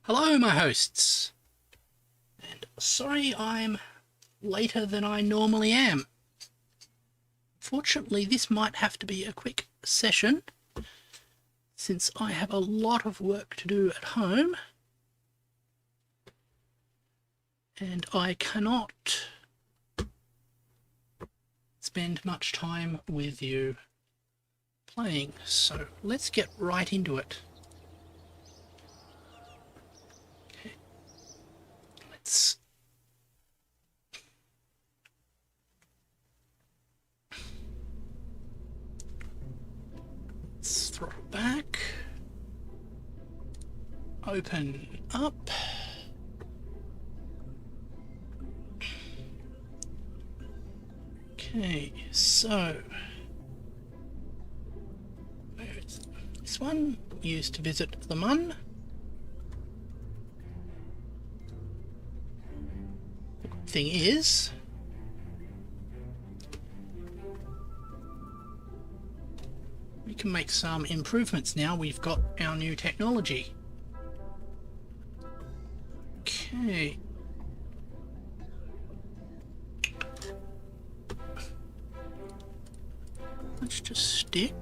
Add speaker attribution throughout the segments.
Speaker 1: Hello, my hosts, and sorry I'm later than I normally am. Fortunately, this might have to be a quick session, since I have a lot of work to do at home, and I cannot spend much time with you playing, so let's get right into it. Let's throttle back, open up, okay, so this one used to visit the Mun. Thing is, we can make some improvements now we've got our new technology. Okay. Let's just stick.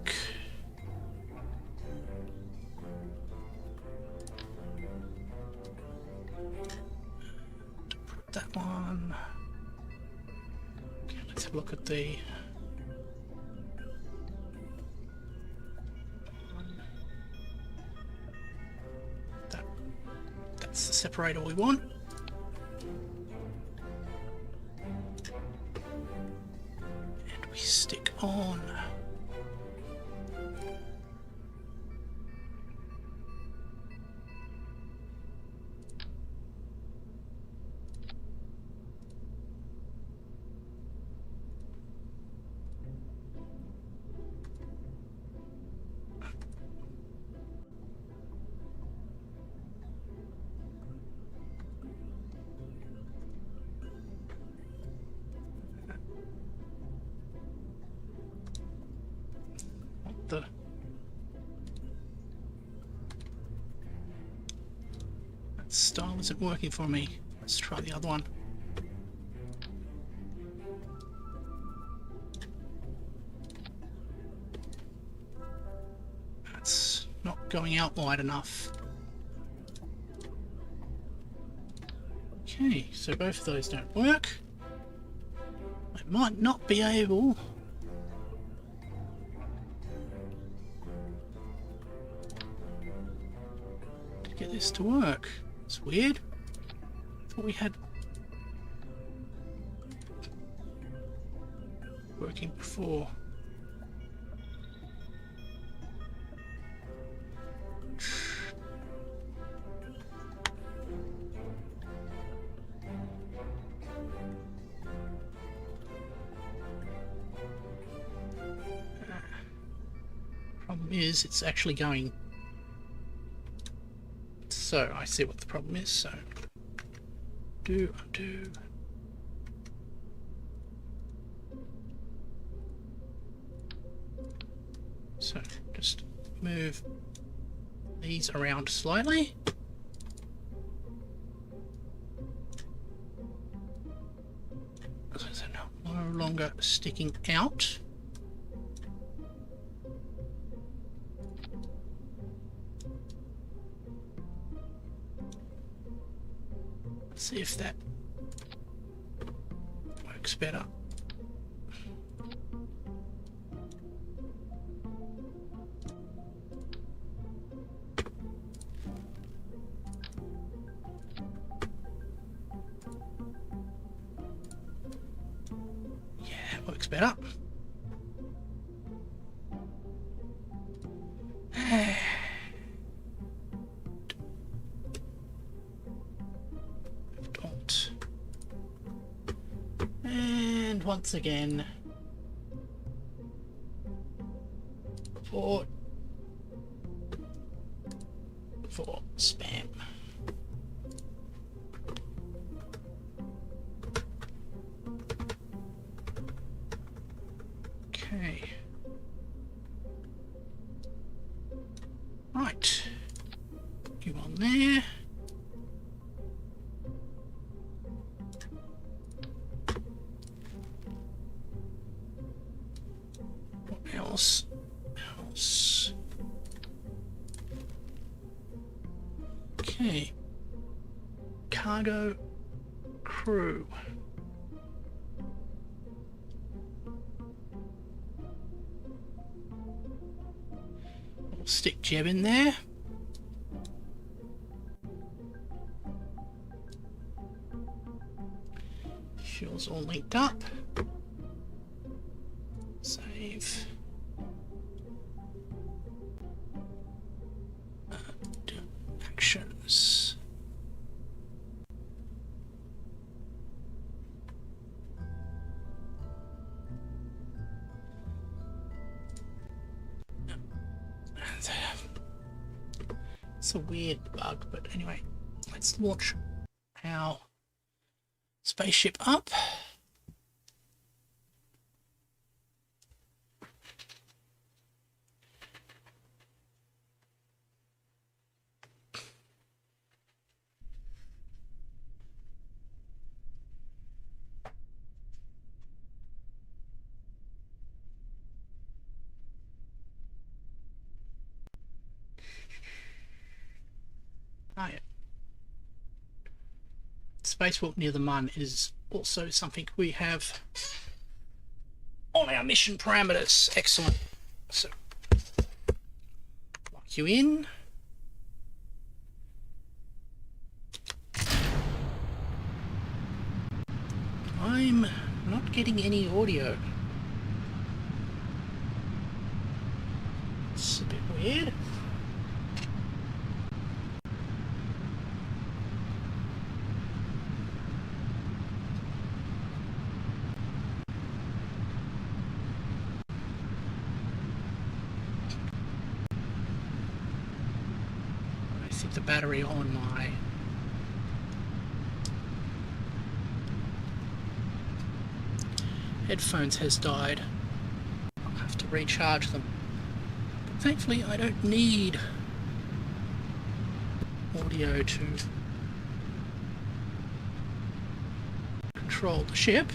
Speaker 1: That one. Okay, let's have a look at the that's the separator we want. And we stick on. That style isn't working for me. Let's try the other one. That's not going out wide enough. Okay, so both of those don't work. I might not be able to get this to work. It's weird. I thought we had working before. Problem is, it's actually going. So I see what the problem is. So undo. So just move these around slightly. So they're no longer sticking out. See if that works better. Yeah, that works better. And once again, for spam. Okay. Right. You on there. What else? Okay. Cargo crew. We'll stick Jeb in there. Fuel's all linked up. Save. Do actions. It's a weird bug, but anyway, let's launch our spaceship up. Oh yeah. Spacewalk near the Mun is also something we have on our mission parameters. Excellent. So, lock you in. I'm not getting any audio. It's a bit weird. I think the battery on my headphones has died. I'll have to recharge them. But thankfully I don't need audio to control the ship.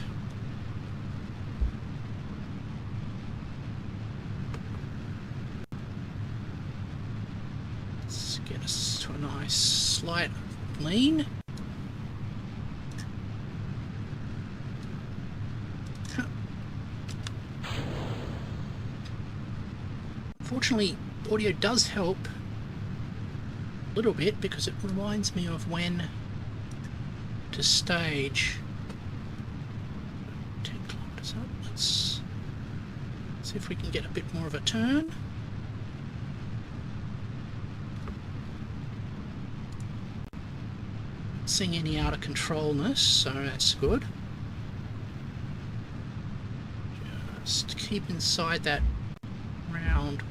Speaker 1: Let's get us to a nice slight lean. Fortunately, audio does help a little bit because it reminds me of when to stage. 10 kilometers up. Let's see if we can get a bit more of a turn. Not seeing any out of controlness, so that's good. Just keep inside that round.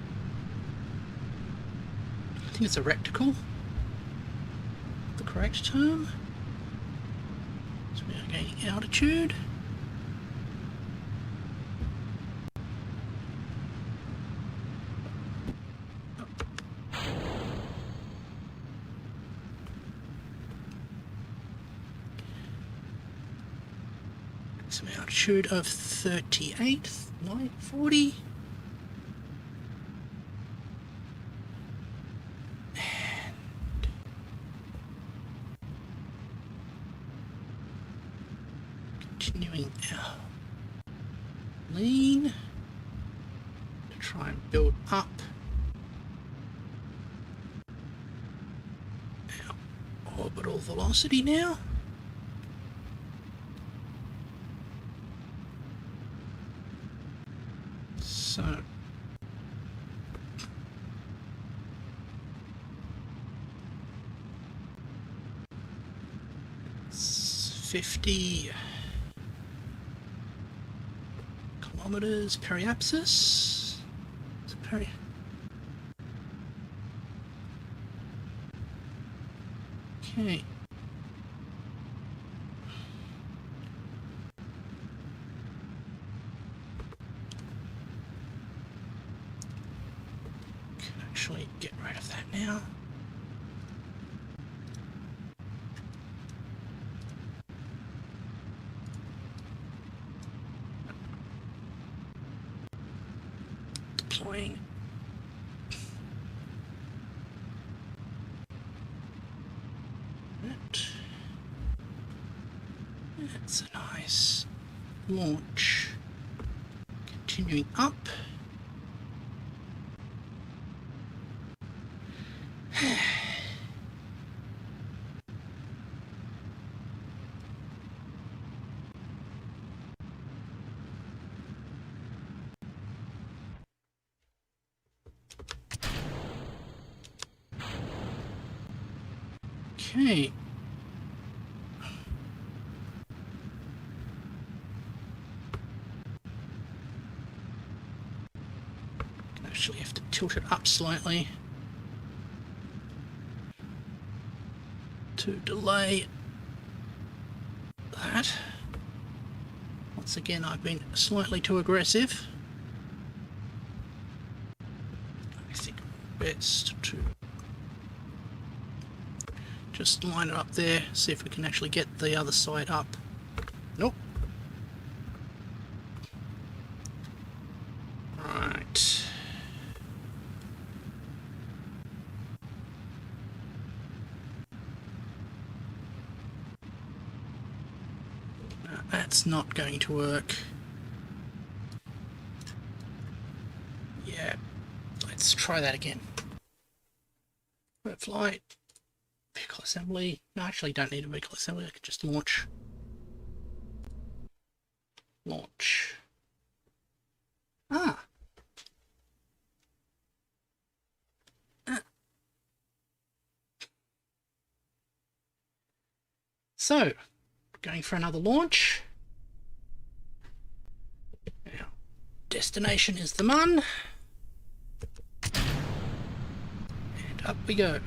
Speaker 1: I think it's a reticle, the correct term. So we are gaining altitude. Some altitude of 38, 940. Now, lean to try and build up our orbital velocity now. So it's 50 kilometers periapsis. Okay. Can actually get rid of that now. Deploying. That's a nice launch. Continuing up. Okay. Actually have to tilt it up slightly to delay that. Once again, I've been slightly too aggressive. I think best to just line it up there, see if we can actually get the other side up. Nope. Right. No, that's not going to work. Yeah, let's try that again. Flight. Vehicle assembly. No, I actually don't need a vehicle assembly, I can just launch. Launch. Ah. So, going for another launch. Now, destination is the Mun. And up we go.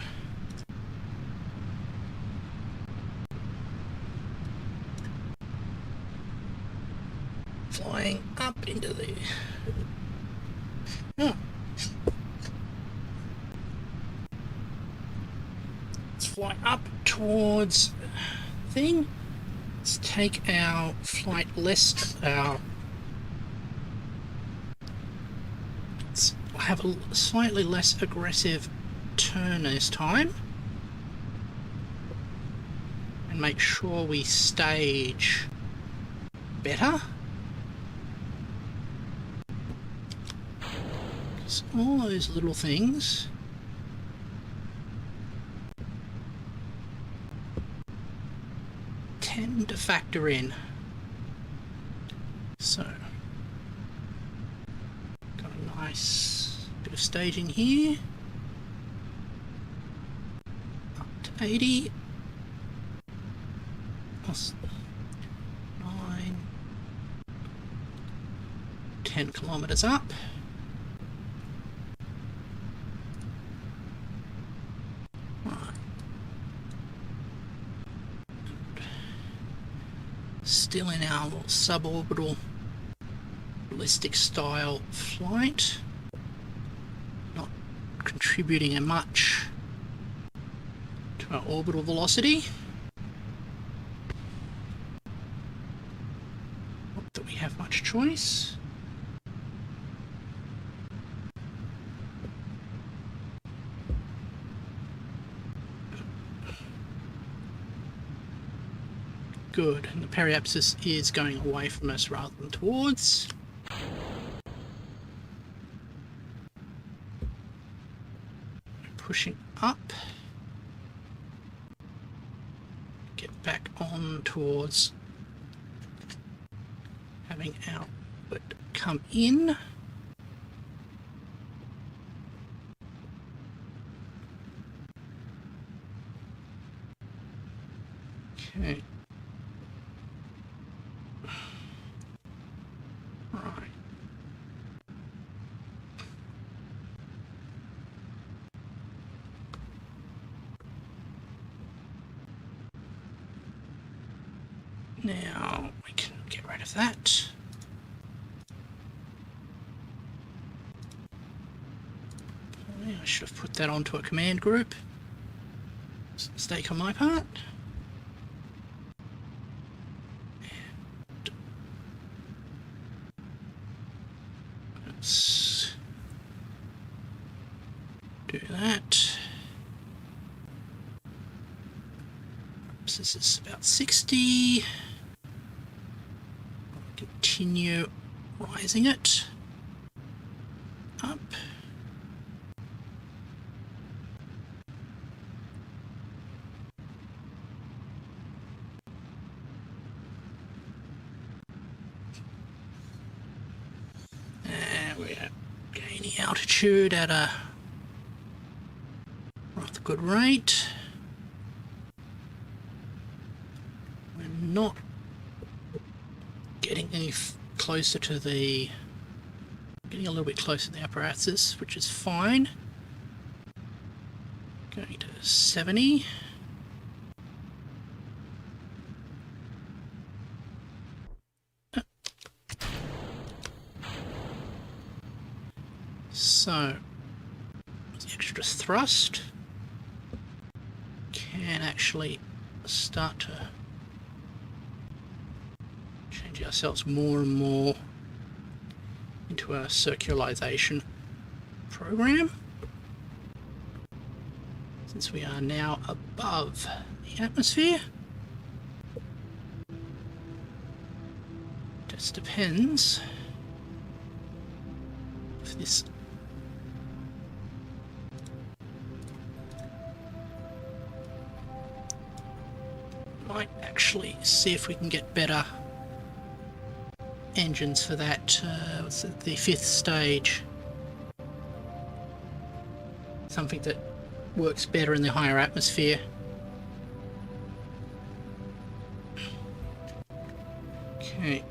Speaker 1: Flying up into the... Oh. Let's fly up towards thing. Let's take our flight less... let's have a slightly less aggressive turn this time. And make sure we stage better. All those little things tend to factor in. So, got a nice bit of staging here. Up to 80. Plus 9. 10 kilometers up. Still in our suborbital ballistic style flight, not contributing much to our orbital velocity. Not that we have much choice. Good, and the periapsis is going away from us rather than towards. Pushing up. Get back on towards having our foot come in. Okay. Right. Now we can get rid of that. I should have put that onto a command group. It's a mistake on my part. Let's do that. This is about 60. Continue rising it up. And we're gaining altitude at a rather good rate. We're not getting any closer to the, getting a little bit closer to the apparatus, which is fine. Going to 70. So, the extra thrust can actually start to change ourselves more and more into a circularization program, since we are now above the atmosphere. Just depends if this might actually see if we can get better engines for that, what's it, the 5th stage. Something that works better in the higher atmosphere. Okay.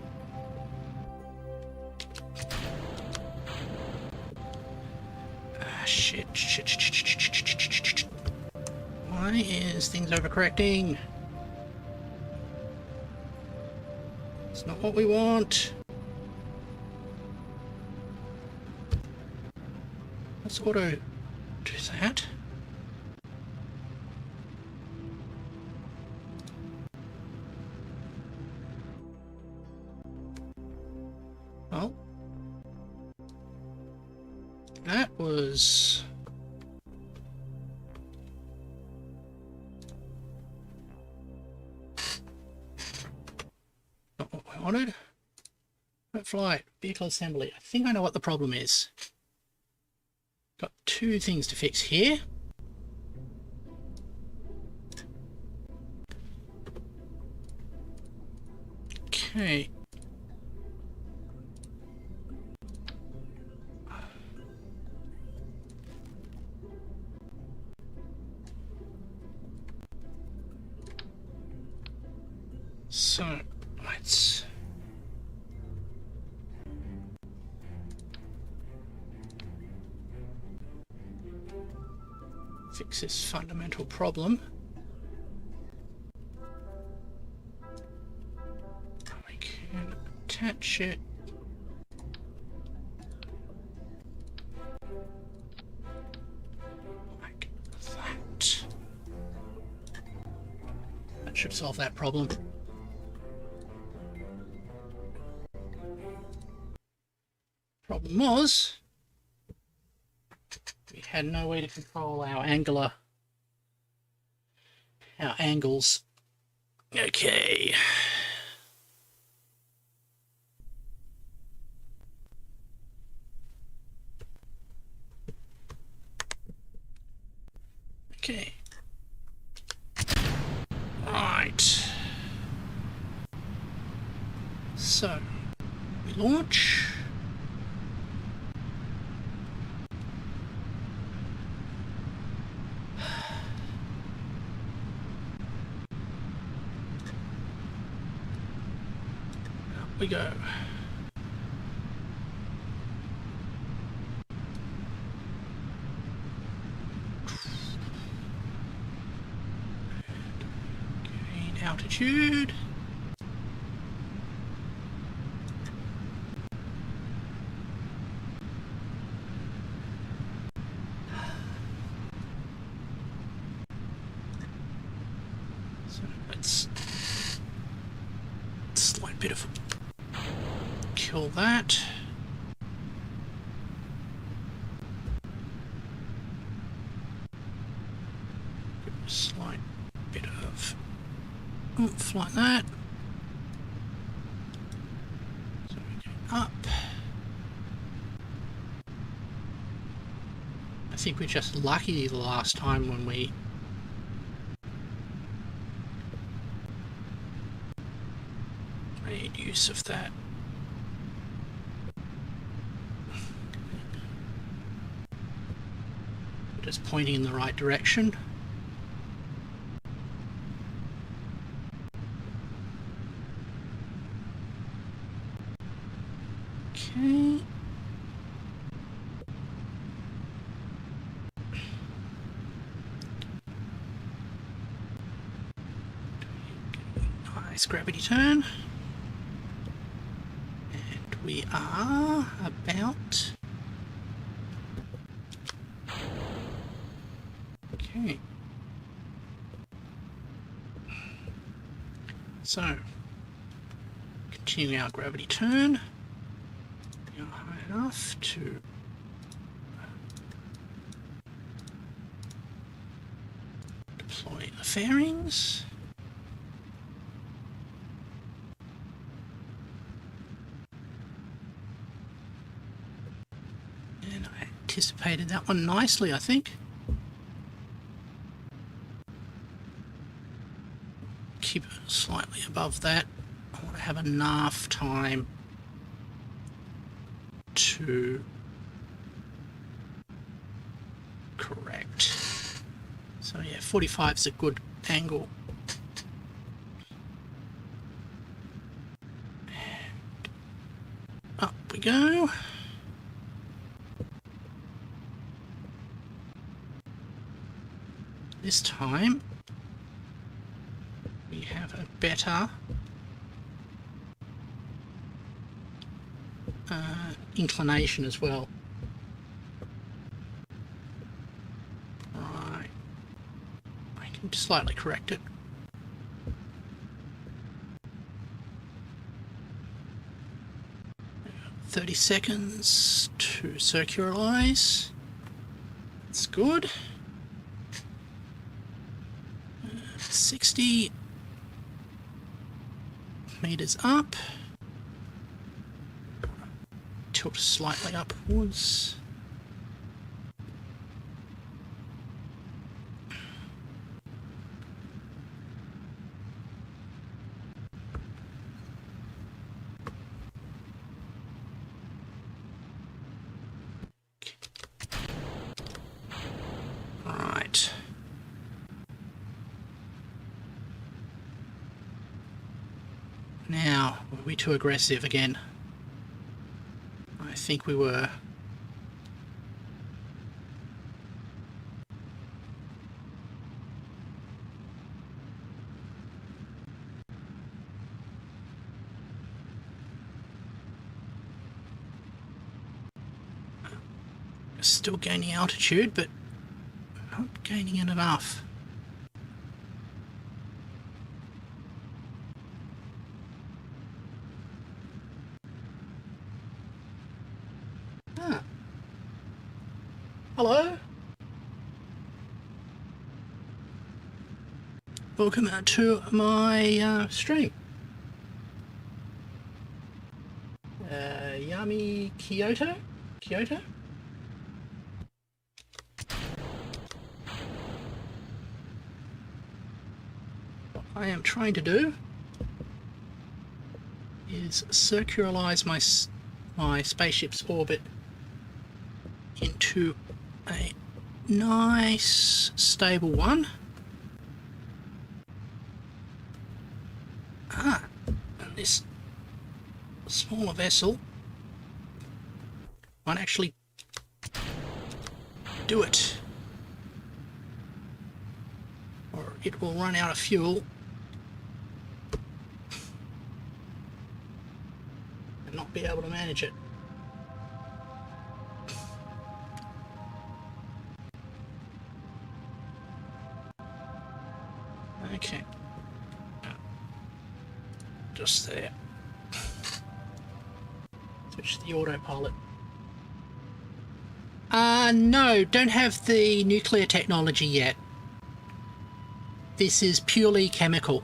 Speaker 1: Shit. Why is things overcorrecting? It's not what we want. Let's auto do that. Well, that was not what we wanted. Don't fly. Vehicle assembly. I think I know what the problem is. Got 2 things to fix here. Okay. So, let's fix this fundamental problem. We can attach it. Like that. That should solve that problem. Problem was, we had no way to control our angles Okay. Okay. Right. So, we launch. Up we go. Gain altitude. So let's slight bit of kill that. Slight bit of oomph like that. So we go up. I think we're just lucky the last time when we made use of that. Just pointing in the right direction. Okay. Nice gravity turn. And we are about... Okay. So, continue our gravity turn. We are high enough to deploy the fairings. And I anticipated that one nicely, I think. Keep it slightly above that. I want to have enough time to correct. So yeah, 45 is a good angle. And up we go. This time we have a better inclination as well. Right, I can slightly correct it. About 30 seconds to circularize. That's good. 60 meters up. Tilt slightly upwards. Right. Now, were we too aggressive again? I think we were. Still gaining altitude, but not gaining it enough. Ah. Hello? welcome to my stream. Yami Kyoto? What I am trying to do is circularize my spaceship's orbit into a nice stable one. And this smaller vessel won't actually do it, or it will run out of fuel and not be able to manage it. Okay, just there. Switch to the autopilot. No, don't have the nuclear technology yet. This is purely chemical.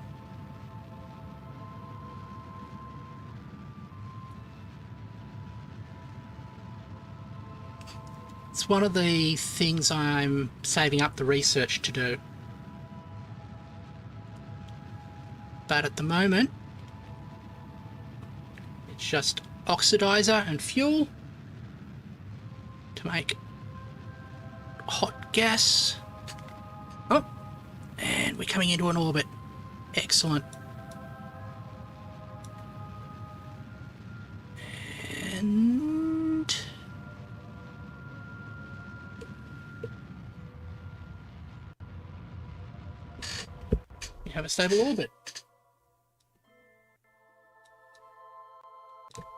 Speaker 1: It's one of the things I'm saving up the research to do. But at the moment, it's just oxidizer and fuel to make hot gas. Oh, and we're coming into an orbit. Excellent. And we have a stable orbit.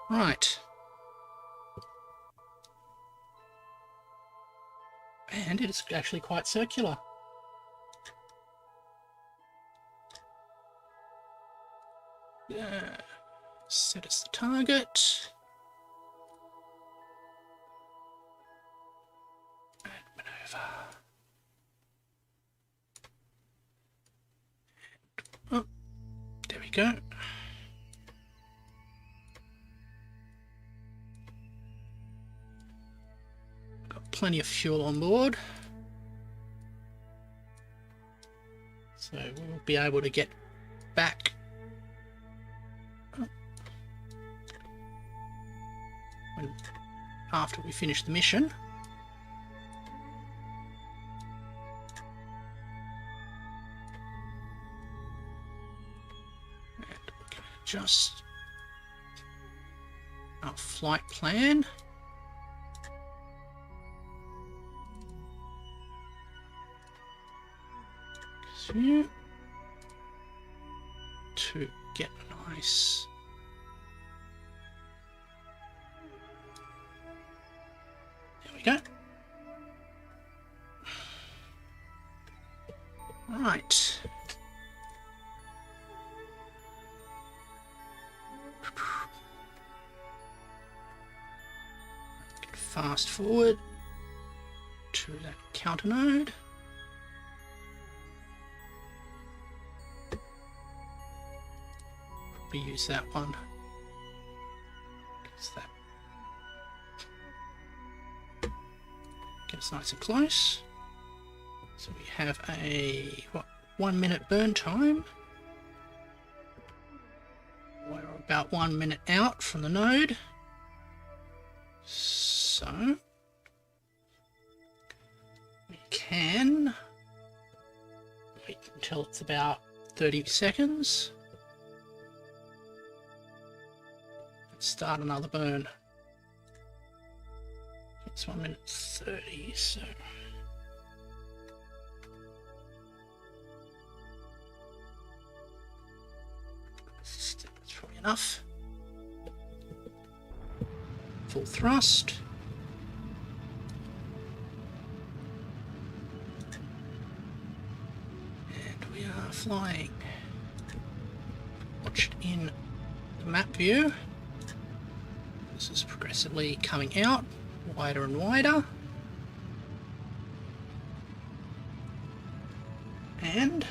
Speaker 1: Right. And it's actually quite circular. Set as the target. And maneuver. Oh, there we go. Plenty of fuel on board, so we'll be able to get back after we finish the mission. And we can adjust our flight plan. To get nice. There we go. Right. Fast forward to that counter node. Use that one. Get us nice and close. So we have a 1 minute burn time. We're about 1 minute out from the node. So we can wait until it's about 30 seconds. Start another burn. It's 1 minute 30, so that's probably enough. Full thrust. And we are flying. Watch it in the map view. This is progressively coming out, wider and wider. And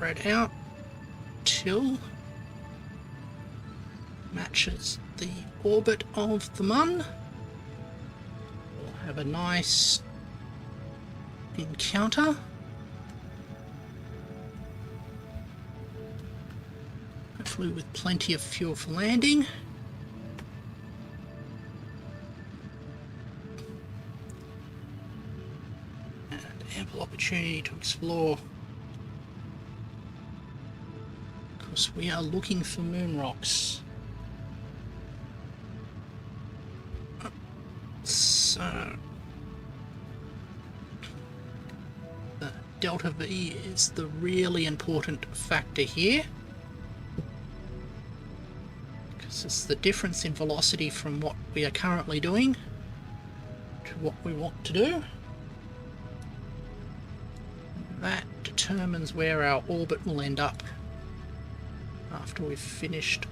Speaker 1: spread out till matches the orbit of the Mun. We'll have a nice encounter. Hopefully with plenty of fuel for landing. And ample opportunity to explore. Because we are looking for moon rocks. So the delta V is the really important factor here. Because it's the difference in velocity from what we are currently doing to what we want to do. That determines where our orbit will end up after we've finished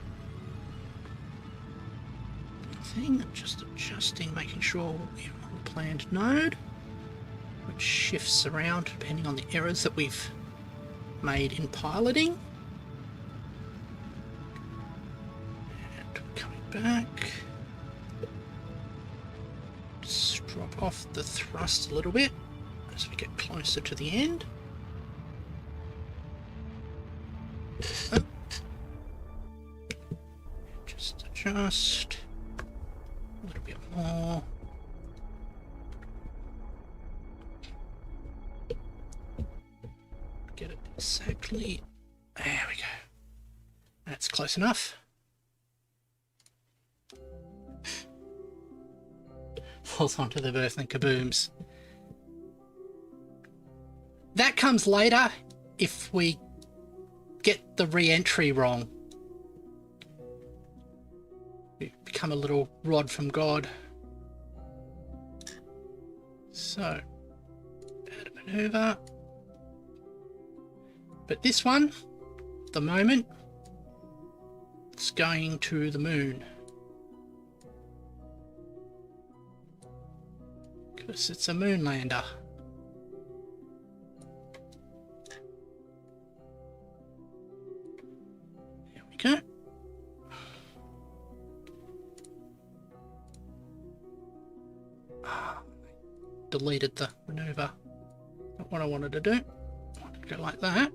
Speaker 1: the thing. I'm just adjusting, making sure we're on the planned node, which shifts around depending on the errors that we've made in piloting. Back. Just drop off the thrust a little bit as we get closer to the end. Just adjust a little bit more. Get it exactly. There we go. That's close enough. Falls onto the berth and kabooms. That comes later if we get the re-entry wrong. We become a little rod from God. So, add a maneuver. But this one, at the moment, it's going to the moon. Because it's a moon lander. There we go. Deleted the maneuver. Not what I wanted to do. I wanted to go like that.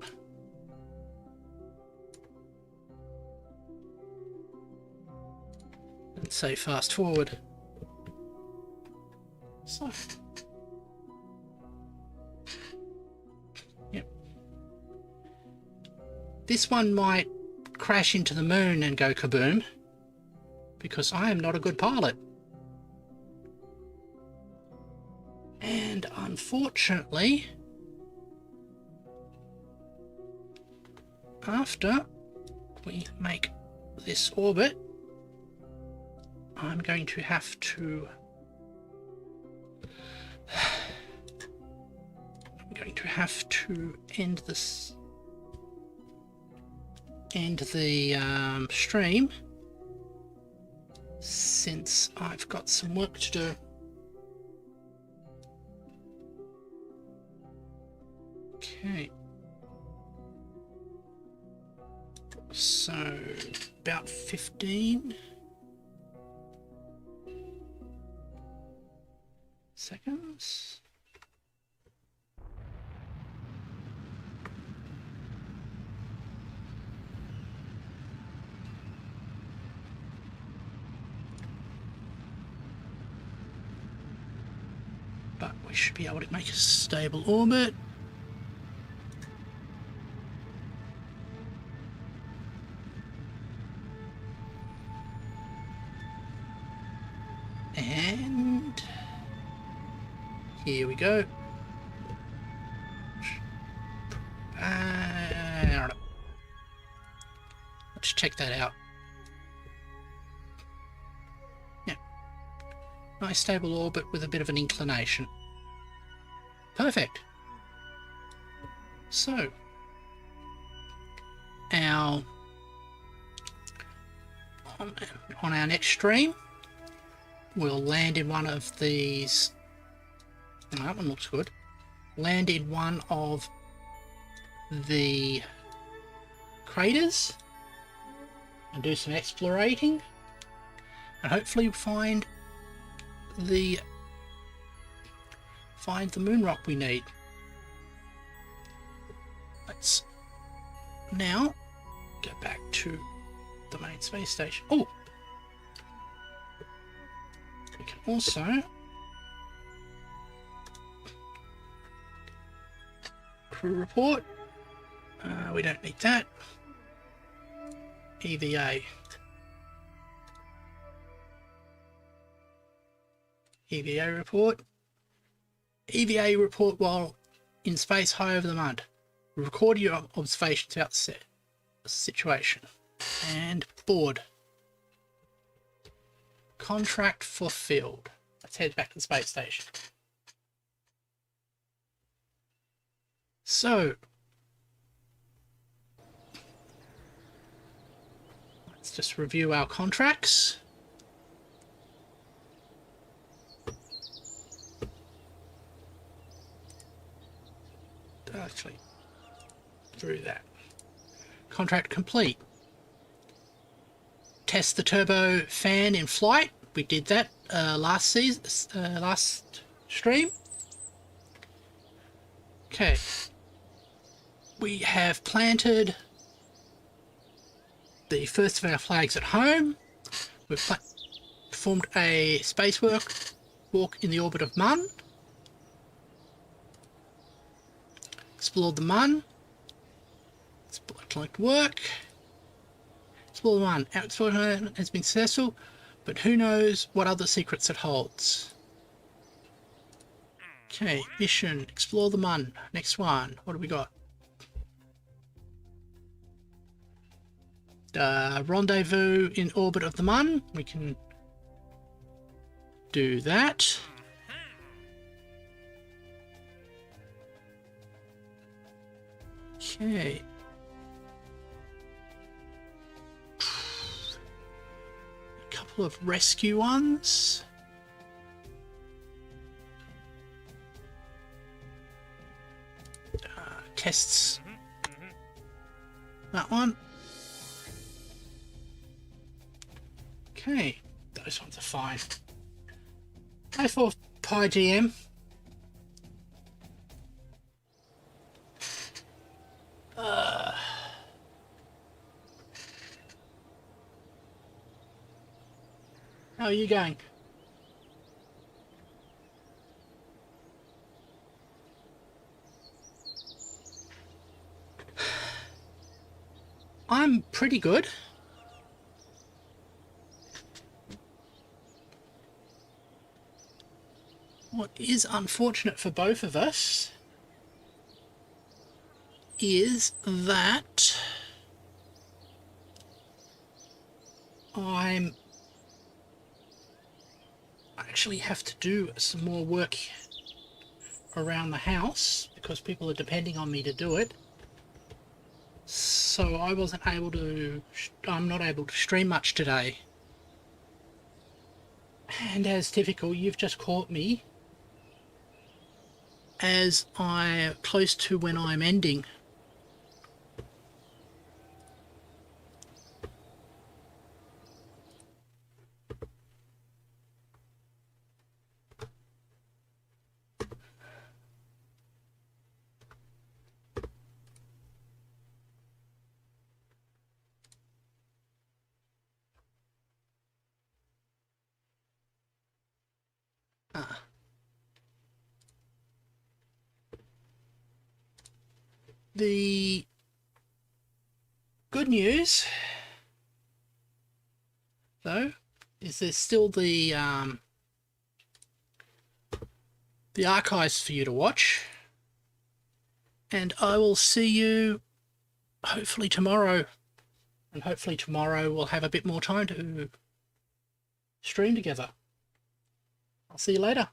Speaker 1: And say fast forward. So, yep. This one might crash into the moon and go kaboom, because I am not a good pilot. And unfortunately, after we make this orbit, I'm going to have to end the stream, since I've got some work to do. Okay. So about 15 seconds. But we should be able to make a stable orbit. And here we go. Let's check that out. Yeah. Nice stable orbit with a bit of an inclination. Perfect. So, on our next stream, we'll land in one of these. That one looks good. Land in one of the craters and do some explorating, and hopefully find the moon rock we need. Let's now go back to the main space station. Oh, we can also crew report. We don't need that. EVA. EVA report. EVA report while in space high over the mud. Record your observations about the situation. And board. Contract fulfilled. Let's head back to the space station. So, let's just review our contracts. Actually, through that. Contract complete. Test the turbo fan in flight. We did that last stream. Okay. We have planted the first of our flags at home. We've performed a space walk in the orbit of Mun. Explored the Mun. Collect work. Explore the Mun. Our exploration has been successful, but who knows what other secrets it holds. Okay, mission. Explore the Mun. Next one. What do we got? Rendezvous in orbit of the Mun. We can do that. Okay. A couple of rescue ones. Tests. That one. Okay, those ones are fine. A4 Pi GM. How are you going? I'm pretty good. What is unfortunate for both of us is that I actually have to do some more work around the house because people are depending on me to do it. So I wasn't able to, I'm not able to stream much today. And as typical, you've just caught me as I'm close to when I'm ending. The good news, though, is there's still the archives for you to watch, and I will see you hopefully tomorrow, and hopefully tomorrow we'll have a bit more time to stream together. I'll see you later.